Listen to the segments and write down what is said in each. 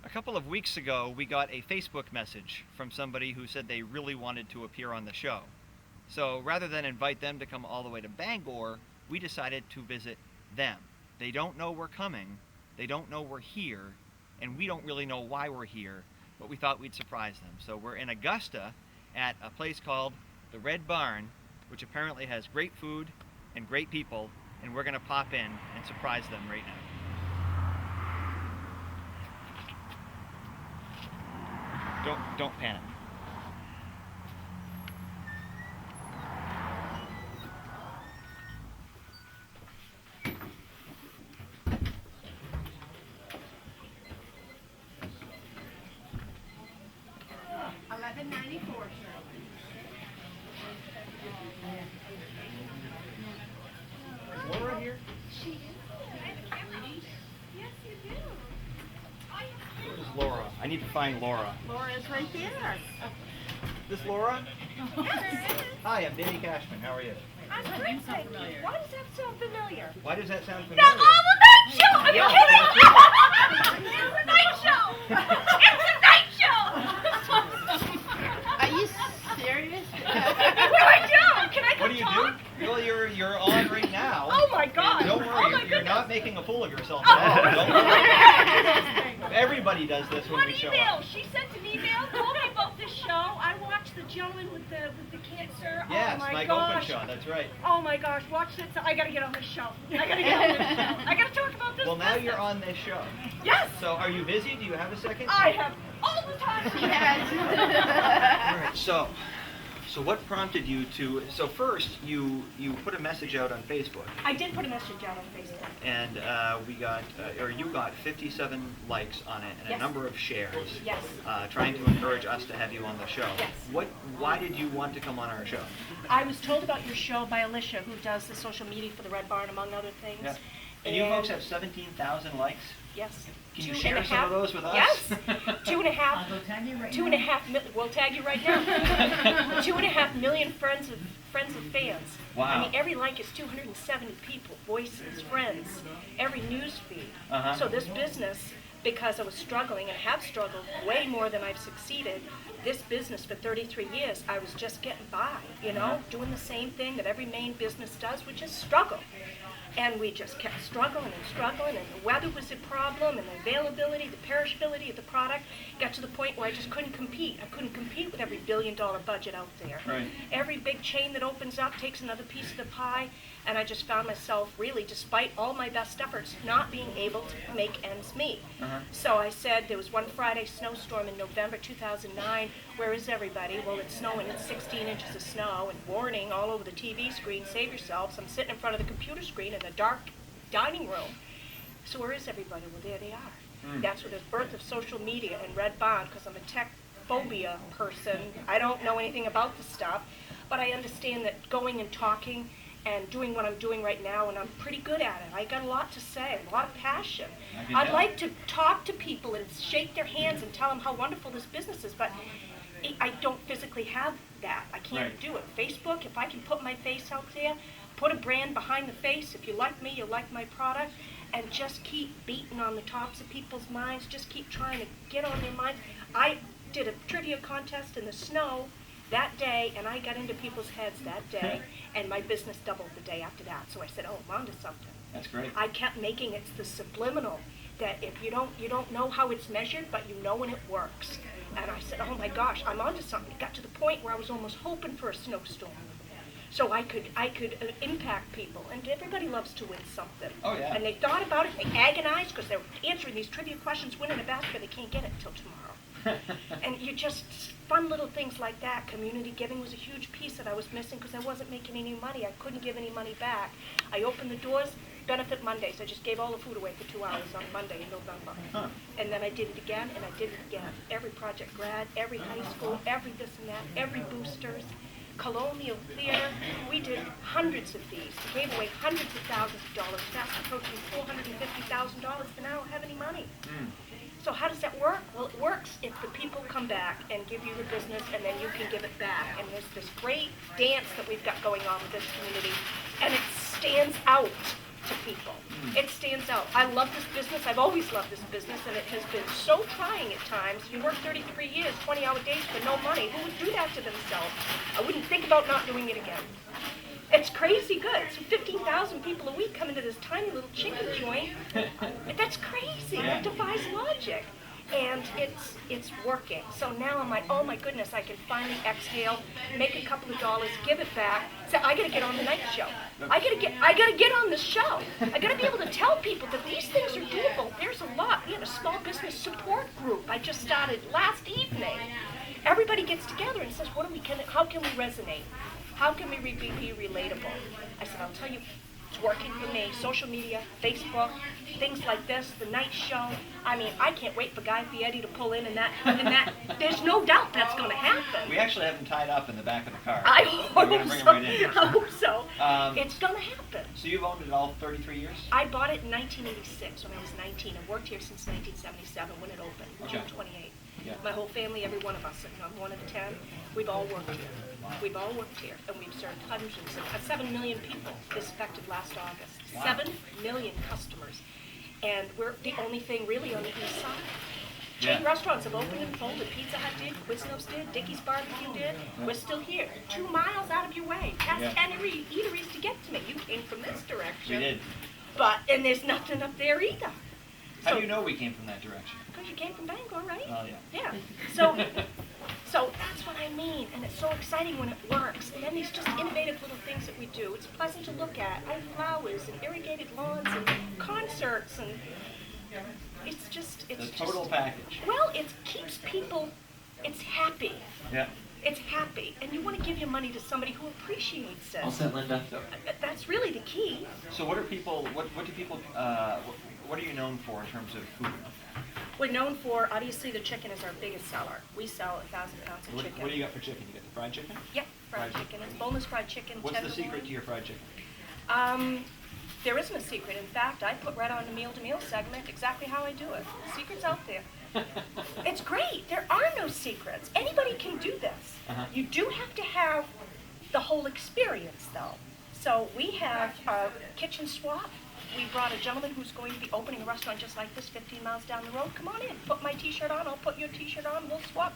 A couple of weeks ago, we got a Facebook message from somebody who said they really wanted to appear on the show. So rather than invite them to come all the way to Bangor, we decided to visit them. They don't know we're coming, they don't know we're here, and we don't really know why we're here, but we thought we'd surprise them. So we're in Augusta at a place called the Red Barn, which apparently has great food and great people, and we're going to pop in and surprise them right now. Don't panic. $11.94. Is Laura here? She is. Yes, you do. Where's Laura? I need to find Laura. Laura's right there. This Laura? Yes. Hi, I'm Danny Cashman. How are you? I'm great, thank you. Why does that sound familiar? Why does that sound The familiar? Night Show! Are you Yeah, kidding? that's It's a night show! It's a night show! Are you serious? What do I do? Can I come What do you talk? do? Well, you're on right now. Oh my God! And don't worry, Oh my you're goodness. not making a fool of yourself. Oh. Now. Don't worry. Everybody does this when One we show email. up. She sent an email, told me about this show. I watched the gentleman with the cancer. Yes, oh my Mike gosh. Openshaw, that's right. Oh my gosh, watch this. I gotta get on this show. I gotta get on this show. I gotta talk about this. Well, now business. you're on this show. Yes. So are you busy? Do you have a second? I have all the time. All right, so what prompted you to, so first you put a message out on Facebook, I did put a message out on Facebook. and you got 57 likes on it and Yes. a number of shares. Yes. Trying to encourage us to have you on the show. Yes. Why did you want to come on our show? I was told about your show by Alicia, who does the social media for the Red Barn, among other things. Yeah. And you folks have 17,000 likes? Yes. Can you 2.5 share some of those with us? Yes. 2.5. I'll go tag you right 2.5 million. We'll tag you right now. 2.5 million friends and fans. Wow. I mean, every like is 270 people, voices, friends, every news feed. Uh-huh. So this business, because I was struggling and have struggled way more than I've succeeded, this business for 33 years, I was just getting by, doing the same thing that every main business does, which is struggle. And we just kept struggling, and the weather was a problem, and the availability, the perishability of the product got to the point where I just couldn't compete. I couldn't compete with every billion-dollar budget out there. Right. Every big chain that opens up takes another piece of the pie, and I just found myself really, despite all my best efforts, not being able to make ends meet. Uh-huh. So I said, there was one Friday snowstorm in November 2009. Where is everybody? Well, it's snowing. It's 16 inches of snow, and warning all over the TV screen, save yourselves. I'm sitting in front of the computer screen in a dark dining room. So where is everybody? Well, there they are. That's where the birth of social media and Red Barn, because I'm a tech phobia person. I don't know anything about the stuff, but I understand that going and talking and doing what I'm doing right now, and I'm pretty good at it. I got a lot to say, a lot of passion. I'd like to talk to people and shake their hands and tell them how wonderful this business is, but I don't physically have that. I can't Right. do it. Facebook, if I can put my face out there, put a brand behind the face. If you like me, you like my product, and just keep beating on the tops of people's minds. Just keep trying to get on their minds. I did a trivia contest in the snow that day, and I got into people's heads that day, and my business doubled the day after that. So I said, oh, I'm onto something. That's great. I kept making it the subliminal, that if you don't know how it's measured, but you know when it works. And I said, oh my gosh, I'm onto something. It got to the point where I was almost hoping for a snowstorm, so I could impact people. And everybody loves to win something. Oh, yeah. And they thought about it. They agonized because they're answering these trivia questions, winning a basket. They can't get it until tomorrow. And you just fun little things like that. Community giving was a huge piece that I was missing because I wasn't making any money. I couldn't give any money back. I opened the doors. Benefit Mondays. I just gave all the food away for 2 hours on Monday in November. Huh. And then I did it again, and I did it again. Every Project Grad, every high school, every this and that, every boosters, Colonial Theater. We did hundreds of these. We gave away hundreds of thousands of dollars, fast approaching $450,000, and I don't have any money. So how does that work? Well, it works if the people come back and give you the business, and then you can give it back. And there's this great dance that we've got going on with this community, and it stands out to people. It stands out. I love this business. I've always loved this business, and it has been so trying at times. You work 33 years, 20-hour days for no money. Who would do that to themselves? I wouldn't think about not doing it again. It's crazy good. So 15,000 people a week come into this tiny little chicken joint. That's crazy. That defies logic. And it's working. So now I'm like, oh my goodness, I can finally exhale, make a couple of dollars, give it back. So I gotta get on the Nite Show. I gotta get on the show. I gotta be able to tell people that these things are doable. There's a lot. We have a small business support group I just started last evening. Everybody gets together and says, how can we resonate? How can we be relatable? I said, I'll tell you, it's working for me. Social media, Facebook, things like this, the Nite Show. I mean, I can't wait for Guy Fieri to pull in and that. There's no doubt that's going to happen. We actually have him tied up in the back of the car. I hope We're gonna bring so. him right in. I hope so. It's going to happen. So you've owned it all 33 years? I bought it in 1986 when I was 19. I worked here since 1977 when it opened, Okay. June 28. Yeah. My whole family, every one of us, and I'm one of the 10, we've all worked here. We've all worked here, and we've served hundreds of 7 million people this affected last August. Wow. 7 million customers. And we're the only thing really on the east side. Chain Yeah. restaurants have opened and folded. Pizza Hut did, Quiznos did, Dickey's Barbecue did. We're still here. 2 miles out of your way. Past Yeah. 10 eateries to get to me. You came from this direction. We did. And there's nothing up there either. How do you know we came from that direction? Because you came from Bangor, right? Oh, yeah. Yeah. So that's what I mean, and it's so exciting when it works. And then these just innovative little things that we do. It's pleasant to look at. I have flowers and irrigated lawns and concerts, and it's The total package. Well, it keeps people. It's happy. Yeah. It's happy, and you want to give your money to somebody who appreciates it. All set, Linda. That's really the key. So what do people, what are you known for in terms of food? We're known for, obviously, the chicken is our biggest seller. We sell 1,000 pounds of chicken. What do you got for chicken? You got the fried chicken? Yep, fried Fried chicken. It's boneless fried chicken. What's the tenderloin. secret to your fried chicken? There isn't a secret. In fact, I put right on the meal-to-meal segment exactly how I do it. The secret's out there. It's great. There are no secrets. Anybody can do this. Uh-huh. You do have to have the whole experience, though. So we have a kitchen swap. We brought a gentleman who's going to be opening a restaurant just like this 15 miles down the road. Come on in. Put my T-shirt on. I'll put your T-shirt on. We'll swap.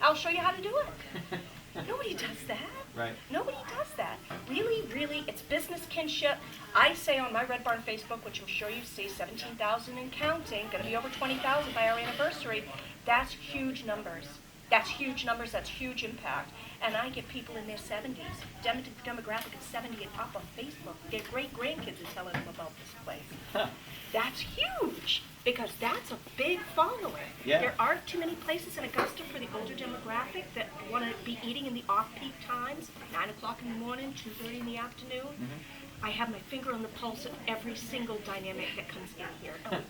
I'll show you how to do it. Nobody does that. Right. Nobody does that. Really, it's business kinship. I say on my Red Barn Facebook, which I'm sure you see, 17,000 and counting, going to be over 20,000 by our anniversary. That's huge numbers. That's huge numbers. That's huge impact. And I get people in their 70s, demographic of 70 and up on Facebook. Their great-grandkids are telling them about this place. Huh. That's huge, because that's a big following. Yeah. There aren't too many places in Augusta for the older demographic that want to be eating in the off-peak times, 9 o'clock in the morning, 2:30 in the afternoon. Mm-hmm. I have my finger on the pulse of every single dynamic that comes in here, and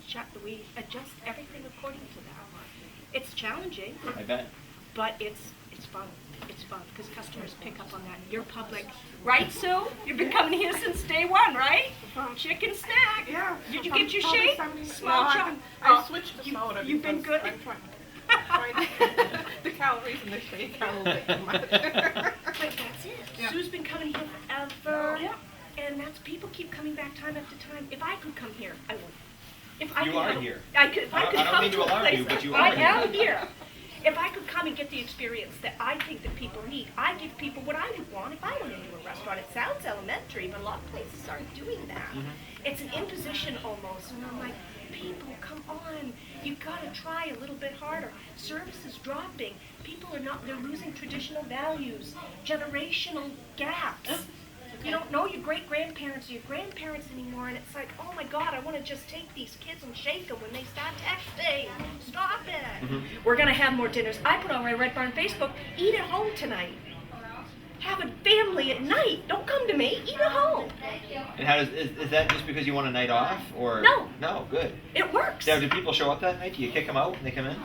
we adjust everything according to that. It's challenging, I bet. but it's fun. It's fun because customers pick up on that. You're public, right, Sue? You've been coming here since day one, right? Chicken snack. Yeah. Did you get your shake? Small No, chop. I switched to soda. You've been because good. I'm trying the calories in the shake are a little bit too much. But that's it. Yeah. Sue's been coming here forever. Yeah. And that's people keep coming back time after time. If I could come here, I would. If I You could are come- here. I could. If I could I don't come mean to a alarm place- you, but you I are here. am here. If I could come and get the experience that I think that people need, I give people what I would want if I went into a restaurant. It sounds elementary, but a lot of places aren't doing that. It's an imposition almost, and I'm like, people, come on. You've got to try a little bit harder. Service is dropping. People are not, they're losing traditional values, generational gaps. You don't know your great-grandparents or your grandparents anymore, and it's like, oh my God, I want to just take these kids and shake them when they start texting. Stop it. We're going to have more dinners. I put on my Red Barn Facebook, eat at home tonight. Have a family at night. Don't come to me. Eat at home. And how does is that just because you want a night off, or No. No, good. It works. Now, do people show up that night? Do you kick them out when they come in?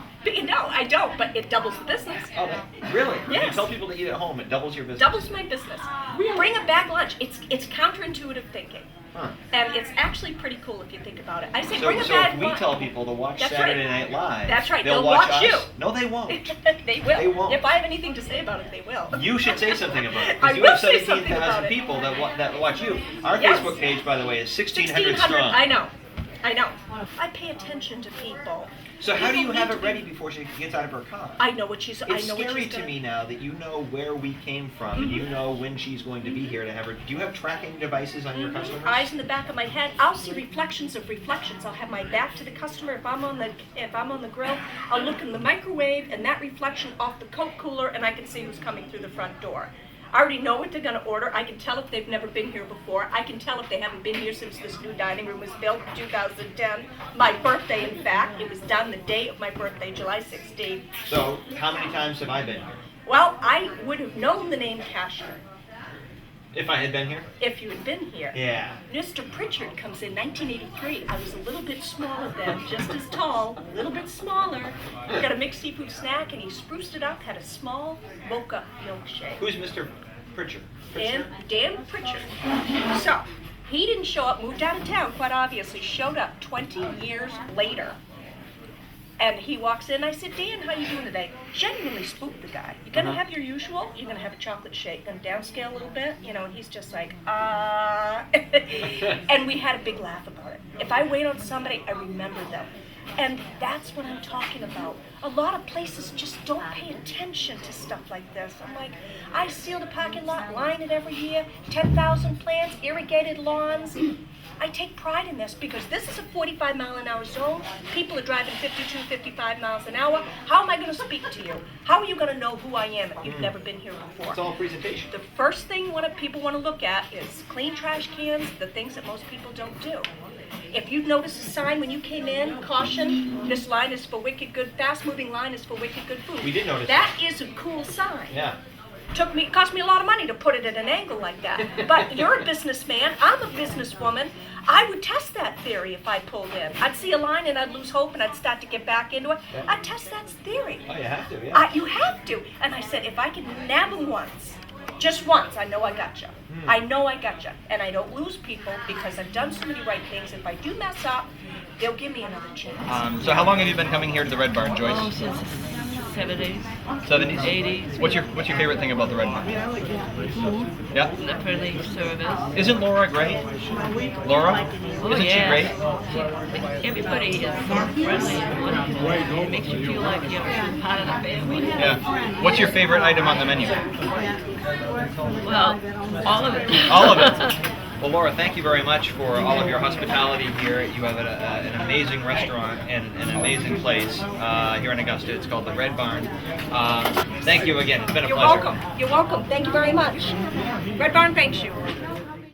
No, I don't, but it doubles the business. Oh, really? If you Yes. tell people to eat at home, it doubles your business. Doubles my business. Bring a bag lunch. It's counterintuitive thinking. Huh. And it's actually pretty cool if you think about it. I say So, bring a so bag if of we wine. tell people to watch That's Saturday right. Night Live, That's right, they'll they'll watch watch us. you. No, they won't. They will. They won't. If I have anything to say about it, they will. You should say something about it. I Because you will have say something about 17,000 it. people that watch you. Our Yes. Facebook page, by the way, is 1,600 1,600. strong. I know. I pay attention to people. So how do you People have need it to be- ready before she gets out of her car? I know what she's. It's I know what scary she's to gonna- me now that you know where we came from and you know when she's going to be here to have her. Do you have tracking devices on your customers? Eyes in the back of my head. I'll see reflections of reflections. I'll have my back to the customer. If I'm on the grill, I'll look in the microwave and that reflection off the Coke cooler, and I can see who's coming through the front door. I already know what they're going to order. I can tell if they've never been here before. I can tell if they haven't been here since this new dining room was built in 2010. My birthday, in fact. It was done the day of my birthday, July 16th. So how many times have I been here? Well, I would have known the name cashier If I had been here? if you had been here. Yeah. Mr. Pritchard comes in 1983. I was a little bit smaller then, just as tall, a little bit smaller. Got a mixed seafood snack, and he spruced it up, had a small mocha milkshake. Who's Mr. Pritchard? Dan Pritchard. So, he didn't show up, moved out of town, quite obviously, showed up 20 years later. And he walks in, I said, Dan, how you doing today? Genuinely spooked the guy. You gonna have your usual? You're gonna have a chocolate shake, gonna downscale a little bit? You know, and he's just like, And we had a big laugh about it. If I wait on somebody, I remember them. And that's what I'm talking about. A lot of places just don't pay attention to stuff like this. I'm like, I seal the parking lot, line it every year, 10,000 plants, irrigated lawns. I take pride in this because this is a 45-mile-an-hour zone. People are driving 52, 55 miles an hour. How am I going to speak to you? How are you going to know who I am if you've never been here before? It's all presentation. The first thing people want to look at is clean trash cans, the things that most people don't do. If you notice a sign when you came in, caution, this line is for wicked good, fast-moving line is for wicked good food. We did notice that. Is a cool sign. Yeah. It cost me a lot of money to put it at an angle like that. But you're a businessman, I'm a businesswoman. I would test that theory if I pulled in. I'd see a line and I'd lose hope and I'd start to get back into it. Yeah. I'd test that theory. Oh, you have to, yeah. You have to. And I said, if I can nab them once, just once, I know I gotcha. I know I gotcha. And I don't lose people because I've done so many right things. If I do mess up, they'll give me another chance. So how long have you been coming here to the Red Barn, Oh, Joyce? since the 70s, 70s? 80s. What's your favorite thing about the Red Barn? Food, Yeah. the friendly service. Isn't Laura great? Laura? Oh, Isn't yeah. she great? Everybody is friendly and wonderful. It makes you feel like you're part of the family. Yeah. What's your favorite item on the menu? Well, all of it. All of it. Well, Laura, thank you very much for all of your hospitality here. You have an amazing restaurant and an amazing place here in Augusta. It's called the Red Barn. Thank you again. It's been a You're pleasure. welcome. You're welcome. Thank you very much. Red Barn thanks you.